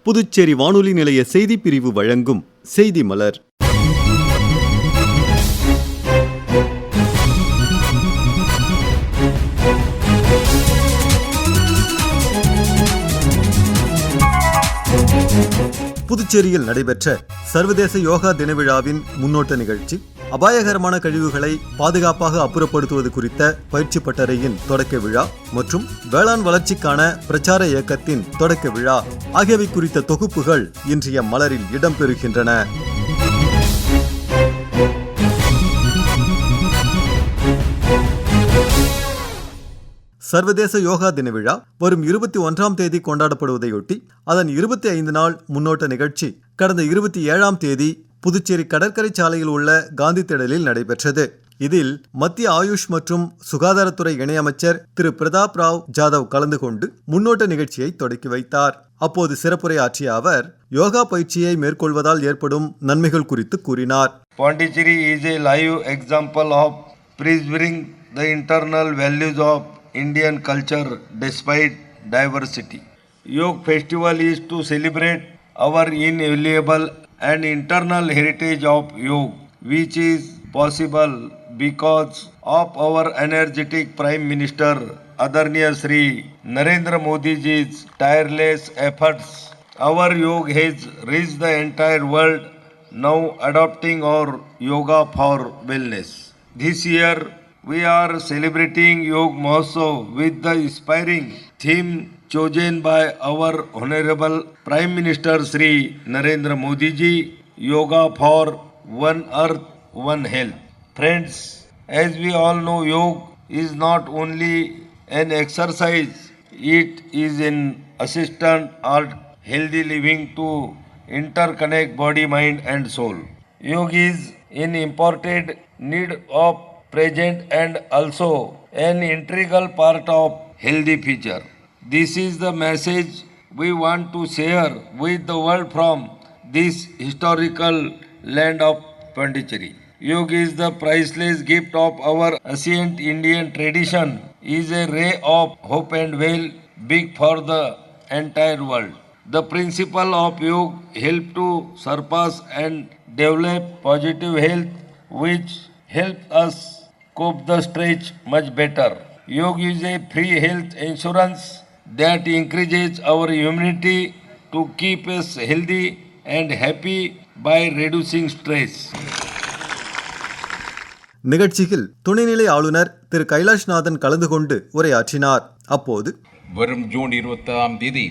புதுச்சேரி வானொலி நிலைய செய்திப் பிரிவு வழங்கும் செய்தி மலர். புதுச்சேரியில் நடைபெற்ற சர்வதேச யோகா தின விழாவின் முன்னோட்ட நிகழ்ச்சி, அபாயகரமான கழிவுகளை பாதுகாப்பாக அப்புறப்படுத்துவது குறித்த பயிற்சி பட்டறையின் தொடக்க விழா மற்றும் வேளாண் வளர்ச்சிக்கான பிரச்சார இயக்கத்தின் தொடக்க விழா ஆகியவை குறித்த தொகுப்புகள் இன்றைய மலரில் இடம்பெறுகின்றன. சர்வதேச யோகா தின விழா வரும் 21ஆம் தேதி கொண்டாடப்படுவதையொட்டி அதன் 25 நாள் முன்னோட்ட நிகழ்ச்சி கடந்த 27ஆம் தேதி புதுச்சேரி கடற்கரை சாலையில் உள்ள காந்தி திடலில் நடைபெற்றது. இதில் மத்திய ஆயுஷ் மற்றும் சுகாதாரத்துறை இணையமைச்சர் திரு பிரதாப் ராவ் ஜாதவ் கலந்து கொண்டு முன்னோட்ட நிகழ்ச்சியை தொடக்கி வைத்தார். அப்போது சிறப்புரை ஆற்றிய அவர் யோகா பயிற்சியை மேற்கொள்வதால் ஏற்படும் நன்மைகள் குறித்து கூறினார். Pondicherry is a live example of preserving the internal values of Indian culture despite diversity. Yoga festival is to celebrate our inalienable and internal heritage of yoga, which is possible because of our energetic Prime Minister Adarniya Shri Narendra Modi ji's tireless efforts. Our yoga has reached the entire world, now adopting our yoga for wellness. This year we are celebrating Yoga Mahotsav with the inspiring theme chosen by our Honorable Prime Minister Shri Narendra Modi ji, Yoga for One Earth, One Health. Friends, as we all know, yoga is not only an exercise, it is an assistant art healthy living to interconnect body, mind and soul. Yoga is an important need of present and also an integral part of healthy future. This is the message we want to share with the world from this historical land of Pondicherry. Yoga is the priceless gift of our ancient Indian tradition, is a ray of hope and well big for the entire world. The principle of yoga help to surpass and develop positive health, which help us cope the stretch much better. Yoga is a free health insurance that increases our immunity to keep us healthy and happy by reducing stress. நிகழ்ச்சியில் துணைநிலை ஆளுநர் திரு கைலாஷ்நாதன் கலந்து கொண்டு உரையாற்றினார். அப்போது வரும் June 20ஆம் தேதி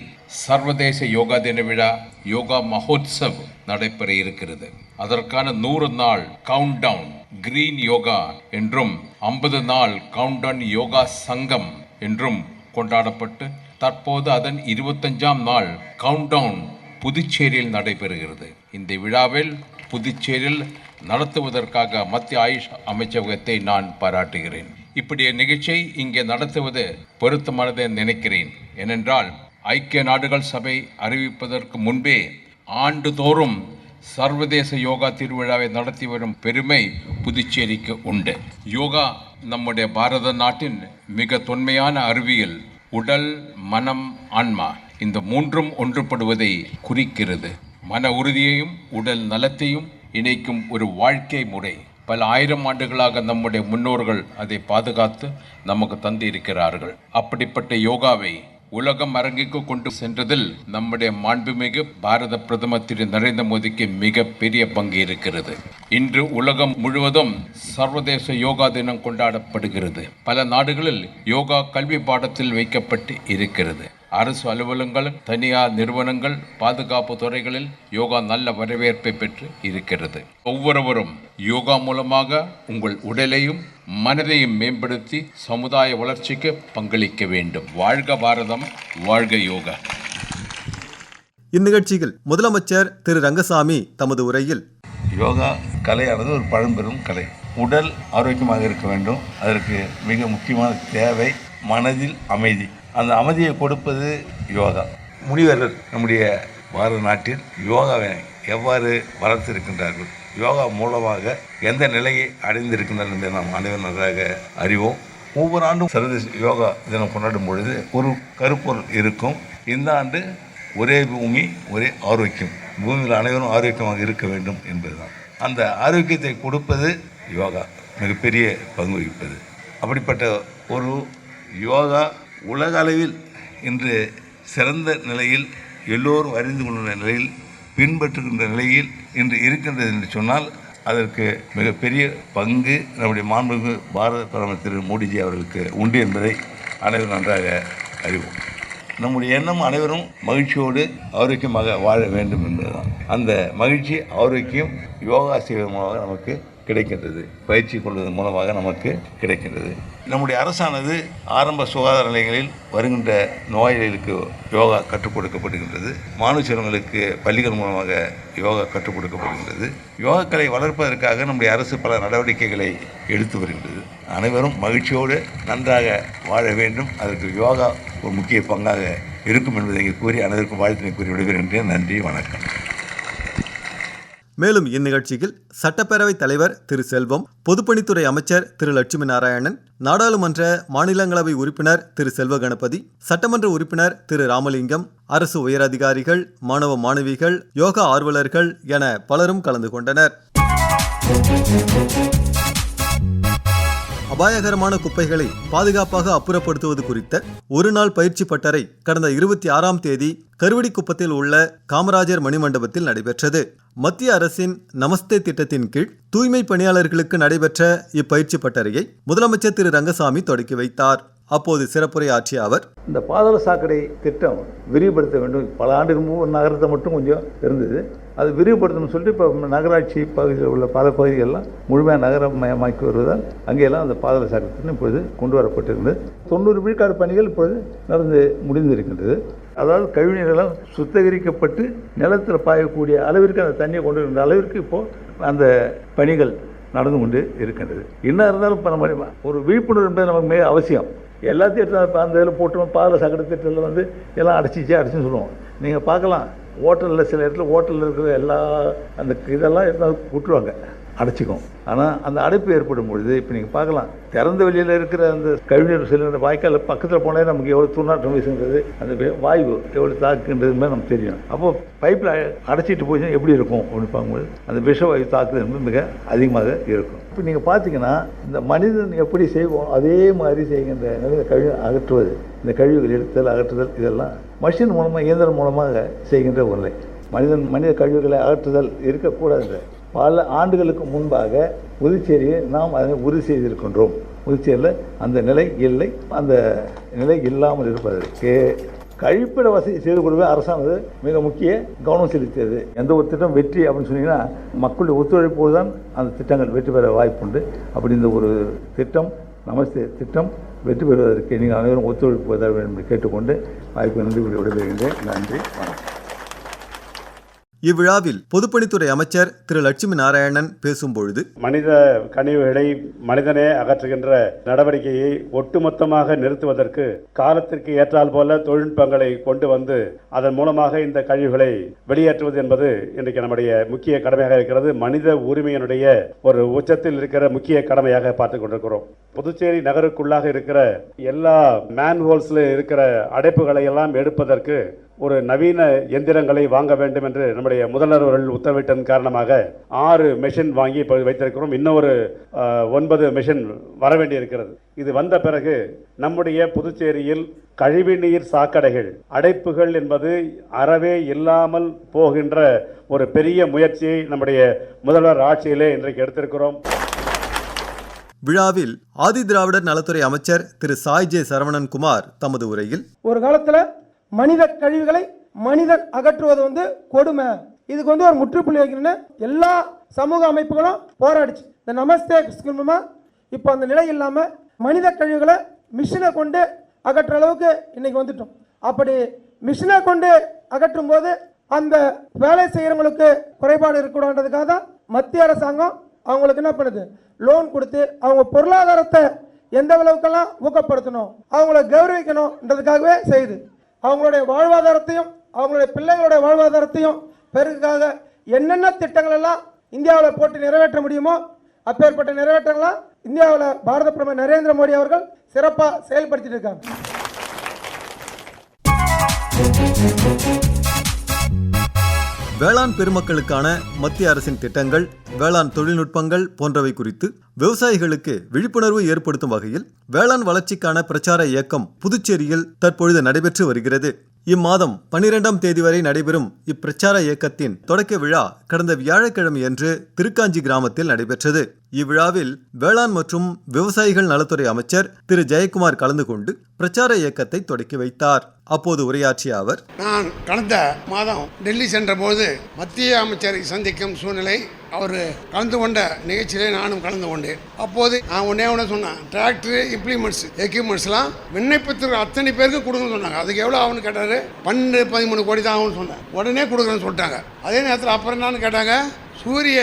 சர்வதேச யோகா தின விழா யோகா மஹோத்சவ் நடைபெற இருக்கிறது. அதற்கான 100 நாள் கவுண்ட் டவுன் கிரீன் யோகா என்றும் 50 நாள் கவுண்ட் டவுன் யோகா சங்கம் என்றும் கொண்டாடப்பட்டு தற்போது அதன் 25ஆம் நாள் கவுண்ட் டவுன் புதுச்சேரியில் நடைபெறுகிறது. இந்த விழாவில் புதுச்சேரியில் நடத்துவதற்காக மத்திய ஆயுஷ் அமைச்சகத்தை நான் பாராட்டுகிறேன். இப்படிய நிகழ்ச்சியை இங்கே நடத்துவது பொருத்தமானதை நினைக்கிறேன். ஏனென்றால் ஐக்கிய நாடுகள் சபை அறிவிப்பதற்கு முன்பே ஆண்டுதோறும் சர்வதேச யோகா திருவிழாவை நடத்தி வரும் பெருமை புதுச்சேரிக்கு உண்டு. யோகா நம்முடைய பாரத நாட்டின் மிக தொன்மையான அறிவியல். உடல், மனம், ஆன்மா இந்த மூன்றும் ஒன்றுபடுவதை குறிக்கிறது. மன உறுதியையும் உடல் நலத்தையும் இணைக்கும் ஒரு வாழ்க்கை முறை. பல ஆயிரம் ஆண்டுகளாக நம்முடைய முன்னோர்கள் அதை பாதுகாத்து நமக்கு தந்து இருக்கிறார்கள். அப்படிப்பட்ட யோகாவை உலகம் அரங்கிற்கு கொண்டு சென்றதில் நம்முடைய மாண்புமிகு பாரத பிரதமர் திரு நரேந்திர மோடிக்கு மிக பெரிய பங்கு இருக்கிறது. இன்று உலகம் முழுவதும் சர்வதேச யோகா தினம் கொண்டாடப்படுகிறது. பல நாடுகளில் யோகா கல்வி பாடத்தில் வைக்கப்பட்டு இருக்கிறது. அரசு அலுவலகங்கள், தனியார் நிறுவனங்கள், பாதுகாப்பு துறைகளில் யோகா நல்ல வரவேற்பை பெற்று இருக்கிறது. ஒவ்வொருவரும் யோகா மூலமாக உங்கள் உடலையும் மனதையும் மேம்படுத்தி சமுதாய வளர்ச்சிக்கு பங்களிக்க வேண்டும். வாழ்க பாரதம், வாழ்க யோகா. இந்நிகழ்ச்சியில் முதலமைச்சர் திரு ரங்கசாமி தமது உரையில் யோகா கலையானது ஒரு பழம்பெரும் கலை. உடல் ஆரோக்கியமாக இருக்க வேண்டும். அதற்கு மிக முக்கியமான தேவை மனதில் அமைதி. அந்த அமைதியை கொடுப்பது யோகா. முனிவர்கள் நம்முடைய பாரத நாட்டில் யோகாவை எவ்வாறு வளர்த்திருக்கின்றார்கள், யோகா மூலமாக எந்த நிலையை அடைந்திருக்கின்றனர் என்று நாம் அனைவரும் நன்றாக அறிவோம். ஒவ்வொரு ஆண்டும் சர்வதேச யோகா தினம் கொண்டாடும் பொழுது ஒரு கருப்பொருள் இருக்கும். இந்த ஆண்டு ஒரே பூமி ஒரே ஆரோக்கியம், பூமியில் அனைவரும் ஆரோக்கியமாக இருக்க வேண்டும் என்பதுதான். அந்த ஆரோக்கியத்தை கொடுப்பது யோகா மிகப்பெரிய பங்கு வகிப்பது. அப்படிப்பட்ட ஒரு யோகா உலக அளவில் இன்று சிறந்த நிலையில் எல்லோரும் அறிந்து கொண்ட நிலையில் பின்பற்றுகின்ற நிலையில் இன்று இருக்கின்றது என்று சொன்னால் அதற்கு மிகப்பெரிய பங்கு நம்முடைய மாண்புமிகு பாரத பிரதமர் திரு மோடிஜி அவர்களுக்கு உண்டு என்பதை அனைவரும் நன்றாக அறிவோம். நம்முடைய எண்ணம் அனைவரும் மகிழ்ச்சியோடு ஆரோக்கியமாக வாழ வேண்டும் என்பதுதான். அந்த மகிழ்ச்சி ஆரோக்கியம் யோகா செய்வதன் மூலமாக நமக்கு கிடைக்கின்றது, பயிற்சி கொள்வதன் மூலமாக நமக்கு கிடைக்கின்றது. நம்முடைய அரசானது ஆரம்ப சுகாதார நிலையங்களில் வருகின்ற நோயாளிகளுக்கு யோகா கற்றுக் கொடுக்கப்படுகின்றது. மாணவ செல்வங்களுக்கு பள்ளிகள் மூலமாக யோகா கற்றுக் கொடுக்கப்படுகின்றது. யோகாக்களை வளர்ப்பதற்காக நம்முடைய அரசு பல நடவடிக்கைகளை எடுத்து வருகின்றது. அனைவரும் மகிழ்ச்சியோடு நன்றாக வாழ வேண்டும், அதற்கு யோகா ஒரு முக்கிய பங்காக இருக்கும் என்பதை இங்கே கூறி அனைவருக்கும் வாழ்த்தினை கூறி விடுகிறேன். நன்றி, வணக்கம். மேலும் இந்நிகழ்ச்சியில் சட்டப்பேரவைத் தலைவர் திரு செல்வம், பொதுப்பணித்துறை அமைச்சர் திரு லட்சுமி நாராயணன், நாடாளுமன்ற மாநிலங்களவை உறுப்பினர் திரு செல்வ கணபதி, சட்டமன்ற உறுப்பினர் திரு ராமலிங்கம், அரசு உயரதிகாரிகள், மாணவ மாணவிகள், யோகா ஆர்வலர்கள் என பலரும் கலந்து கொண்டனர். அபாயகரமான குப்பைகளை பாதுகாப்பாக அப்புறப்படுத்துவது குறித்த ஒருநாள் பயிற்சி பட்டறை கடந்த 26ஆம் தேதி கருவடிக்குப்பத்தில் உள்ள காமராஜர் மணிமண்டபத்தில் நடைபெற்றது. மத்திய அரசின் நமஸ்தே திட்டத்தின் கீழ் தூய்மை பணியாளர்களுக்கு நடைபெற்ற இப்பயிற்சி பட்டறையை முதலமைச்சர் திரு ரங்கசாமி தொடக்கி வைத்தார். அப்போது சிறப்புரை ஆற்றிய அவர், இந்த பாதாள சாக்கடை திட்டம் விரிவுபடுத்த வேண்டும். பல ஆண்டுக்கு முன்பு நகரத்தை மட்டும் கொஞ்சம் இருந்தது, அது விரிவுபடுத்தணும்னு சொல்லிட்டு இப்போ நகராட்சி பகுதியில் உள்ள பல பகுதிகளெல்லாம் முழுமையாக நகரமயமாக்கி வருவதால் அங்கெல்லாம் அந்த பாதாள சாக்கடை திட்டம் இப்பொழுது கொண்டு வரப்பட்டிருந்தது. 90 விழுக்காடு பணிகள் இப்பொழுது நடந்து முடிந்திருக்கின்றது. அதாவது கழிவுநீரெல்லாம் சுத்திகரிக்கப்பட்டு நிலத்தில் பாயக்கூடிய அளவிற்கு அந்த தண்ணியை கொண்டு வருகின்ற அளவிற்கு இப்போது அந்த பணிகள் நடந்து கொண்டு இருக்கின்றது. என்ன இருந்தாலும் இப்போ நம்ம ஒரு விழிப்புணர்வு என்பது நமக்கு மிக அவசியம். எல்லாத்தையும் எடுத்து அந்த இதில் போட்டு பாதாள சாக்கடை திட்டத்தில் வந்து எல்லாம் அடைச்சின்னு சொல்லுவோம். நீங்கள் பார்க்கலாம், ஹோட்டலில் சில இடத்துல ஹோட்டலில் இருக்கிற எல்லா அந்த இதெல்லாம் எடுத்து விட்டுருவாங்க, அடைச்சிக்கும். ஆனால் அந்த அடைப்பு ஏற்படும் பொழுது இப்போ நீங்கள் பார்க்கலாம், திறந்த வெளியில் இருக்கிற அந்த கழிவுநீர் செல்லுன்ற வாய்க்கால் பக்கத்தில் போனாலே நமக்கு எவ்வளோ துர்நாற்றம் வீசுன்றது, அந்த வாயு எவ்வளோ தாக்குன்றது மாதிரி நமக்கு தெரியும். அப்போது பைப்பில் அடைச்சிட்டு போய் எப்படி இருக்கும் அப்படின்னு பார்க்கும்போது அந்த விஷவாயு தாக்குதல் என்பது மிக அதிகமாக இருக்கும். இப்போ நீங்கள் பார்த்தீங்கன்னா இந்த மனிதன் எப்படி செய்வோம் அதே மாதிரி செய்கின்ற நிலையில் கழிவு அகற்றுவது, இந்த கழிவுகள் எடுத்தல் அகற்றுதல் இதெல்லாம் மஷின் மூலமாக இயந்திரம் மூலமாக செய்கின்ற ஒரு நிலை. மனித கழிவுகளை அகற்றுதல் இருக்கக்கூடாது. பல ஆண்டுகளுக்கு முன்பாக புதுச்சேரியை நாம் அதை உறுதி செய்திருக்கின்றோம். புதுச்சேரியில் அந்த நிலை இல்லை. அந்த நிலை இல்லாமல் இருப்பதற்கு கழிப்பிட வசதி செய்து கொடுவே அரசானது மிக முக்கிய கவனம் செலுத்தியது. எந்த ஒரு திட்டம் வெற்றி அப்படின்னு சொன்னீங்கன்னா மக்களுடைய ஒத்துழைப்போடு தான் அந்த திட்டங்கள் வெற்றி பெற வாய்ப்புண்டு. அப்படி இந்த ஒரு திட்டம் நமஸ்தே திட்டம் வெற்றி பெறுவதற்கு நீங்கள் அனைவரும் ஒத்துழைப்பு தர வேண்டும் என்று கேட்டுக்கொண்டு வாய்ப்பு நன்றி விடைபெறுகின்றேன். நன்றி, வணக்கம். இவ்விழாவில் பொதுப்பணித்துறை அமைச்சர் திரு லட்சுமி நாராயணன் பேசும்பொழுது, மனித கழிவுகளை மனிதனே அகற்றுகின்ற நடவடிக்கையை ஒட்டுமொத்தமாக நிறுத்துவதற்கு காலத்திற்கு ஏற்றால் போல தொழில்நுட்பங்களை கொண்டு வந்து அதன் மூலமாக இந்த கழிவுகளை வெளியேற்றுவது என்பது இன்றைக்கு நம்முடைய முக்கிய கடமையாக இருக்கிறது. மனித உரிமையினுடைய ஒரு உச்சத்தில் இருக்கிற முக்கிய கடமையாக பார்த்துக் கொண்டிருக்கிறோம். புதுச்சேரி நகருக்குள்ளாக இருக்கிற எல்லா மேன்ஹோல்ஸ்ல இருக்கிற அடைப்புகளை எல்லாம் எடுப்பதற்கு ஒரு நவீன எந்திரங்களை வாங்க வேண்டும் என்று நம்முடைய முதல்வர் அவர்கள் உத்தரவிட்டதன் காரணமாக 6 மெஷின் வாங்கி வைத்திருக்கிறோம். இன்னொரு 9 மெஷின் வர வேண்டி இருக்கிறது. இது வந்த பிறகு நம்முடைய புதுச்சேரியில் கழிவுநீர் சாக்கடைகள் அடைப்புகள் என்பது அறவே இல்லாமல் போகின்ற ஒரு பெரிய முயற்சியை நம்முடைய முதல்வர் ஆட்சியிலே இன்றைக்கு எடுத்திருக்கிறோம். விழாவில் ஆதி திராவிடர் நலத்துறை அமைச்சர் திரு சாய் ஜே சரவணன் குமார் தமது உரையில், ஒரு காலத்தில் மனித கழிவுகளை மனிதன் அகற்றுவது கொடுமை, இதுக்கு ஒரு முற்றுப்புள்ளி வைக்கணும்னு எல்லா சமூக அமைப்புகளும் போராடிச்சு. இந்த நமஸ்தே மூலமா இப்போ அந்த நிலை இல்லாமல் மனித கழிவுகளை மிஷினை கொண்டு அகற்ற அளவுக்கு இன்னைக்கு வந்துட்டோம். அப்படி மிஷினை கொண்டு அகற்றும் போது அந்த வேலை செய்யறவங்களுக்கு குறைபாடு இருக்கக்கூடாதுக்காக தான் மத்திய அரசாங்கம் அவங்களுக்கு என்ன பண்ணுது, லோன் கொடுத்து அவங்க பொருளாதாரத்தை எந்த அளவுக்கெல்லாம் ஊக்கப்படுத்தணும், அவங்கள கௌரவிக்கணும்ன்றதுக்காகவே செய்யுது. அவங்களுடைய வாழ்வாதாரத்தையும் அவங்களுடைய பிள்ளைகளுடைய வாழ்வாதாரத்தையும் பெருக்காக என்னென்ன திட்டங்கள் எல்லாம் இந்தியாவில் போட்டு நிறைவேற்ற முடியுமோ அப்பேற்பட்ட நிறைவேற்றங்களாம் இந்தியாவில் பாரத பிரதமர் நரேந்திர மோடி அவர்கள் சிறப்பாக செயல்படுத்திட்டு இருக்காங்க. வேளாண் பெருமக்களுக்கான மத்திய அரசின் திட்டங்கள், வேளாண் தொழில்நுட்பங்கள் போன்றவை குறித்து விவசாயிகளுக்கு விழிப்புணர்வு ஏற்படுத்தும் வகையில் வேளாண் வளர்ச்சிக்கான பிரச்சார இயக்கம் புதுச்சேரியில் தற்பொழுது நடைபெற்று வருகிறது. இம்மாதம் 12ஆம் தேதி வரை நடைபெறும் இப்பிரச்சார இயக்கத்தின் தொடக்க விழா கடந்த வியாழக்கிழமையன்று திருக்காஞ்சி கிராமத்தில் நடைபெற்றது. இவ்விழாவில் வேளாண் மற்றும் விவசாயிகள் நலத்துறை அமைச்சர் திரு ஜெயக்குமார் கலந்து கொண்டு பிரச்சார இயக்கத்தை தொடக்கி வைத்தார். அப்போது உரையாற்றிய அவர், நான் கடந்த மாதம் டெல்லி சென்ற போது மத்திய அமைச்சரை சந்திக்கும் சூழ்நிலை அவர் கலந்து கொண்ட நிகழ்ச்சியிலே நானும் கலந்து கொண்டேன். அப்போது நான் ஒன்னே சொன்னேன், டிராக்டர் இம்ப்ளிமெண்ட்ஸ் எக்யூப்மெண்ட்ஸ்லாம் விண்ணப்பத்திற்கு அத்தனை பேருக்கு கொடுக்கணும்னு சொன்னாங்க. அதுக்கு எவ்வளோ ஆகுன்னு கேட்டார். 12-13 கோடி தான் ஆகும்னு சொன்னேன். உடனே கொடுக்குறேன்னு சொல்லிட்டாங்க. அதே நேரத்தில் அப்புறம் என்னன்னு கேட்டாங்க, சூரிய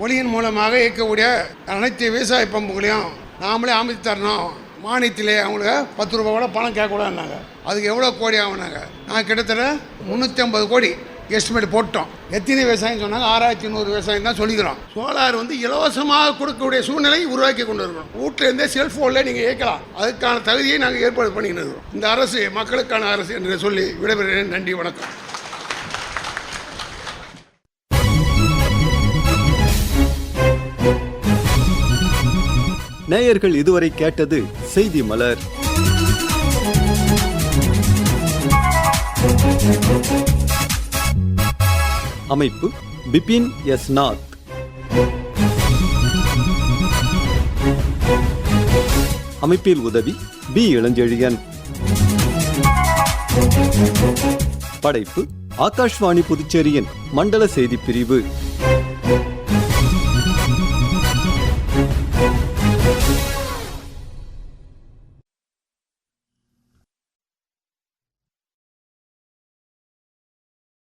ஒளியின் மூலமாக இயக்கக்கூடிய அனைத்து விவசாய பம்புகளையும் நாமளே அமைத்து தரணும், மானியத்திலே அவங்களுக்கு 10 ரூபா கூட பணம் கேட்கக்கூடாதுனாங்க. அதுக்கு எவ்வளோ கோடி ஆகுனாங்க. நான் கிட்டத்தட்ட 350 கோடி எஸ்டிமேட் போட்டோம். எத்தனை விவசாயம் சொன்னாங்க? 6100 விவசாயம் தான் சொல்லிக்கிறோம். சோலார் இலவசமாக கொடுக்கக்கூடிய சூழ்நிலை உருவாக்கி கொண்டு இருக்கணும். வீட்டிலேருந்தே செல்ஃபோனில் நீங்கள் இயக்கலாம். அதுக்கான தகுதியை நாங்கள் ஏற்பாடு பண்ணிக்கிட்டு இருக்கோம். இந்த அரசு மக்களுக்கான அரசு என்று சொல்லி விடைபெறுகிறேன். நன்றி, வணக்கம். நேயர்கள் இதுவரை கேட்டது செய்தி மலர். அமைப்பு பிபின் எஸ் நாத். அமைப்பில் உதவி பி இளஞ்செழியன். படைப்பு ஆகாஷ்வாணி புதுச்சேரியின் மண்டல செய்தி பிரிவு.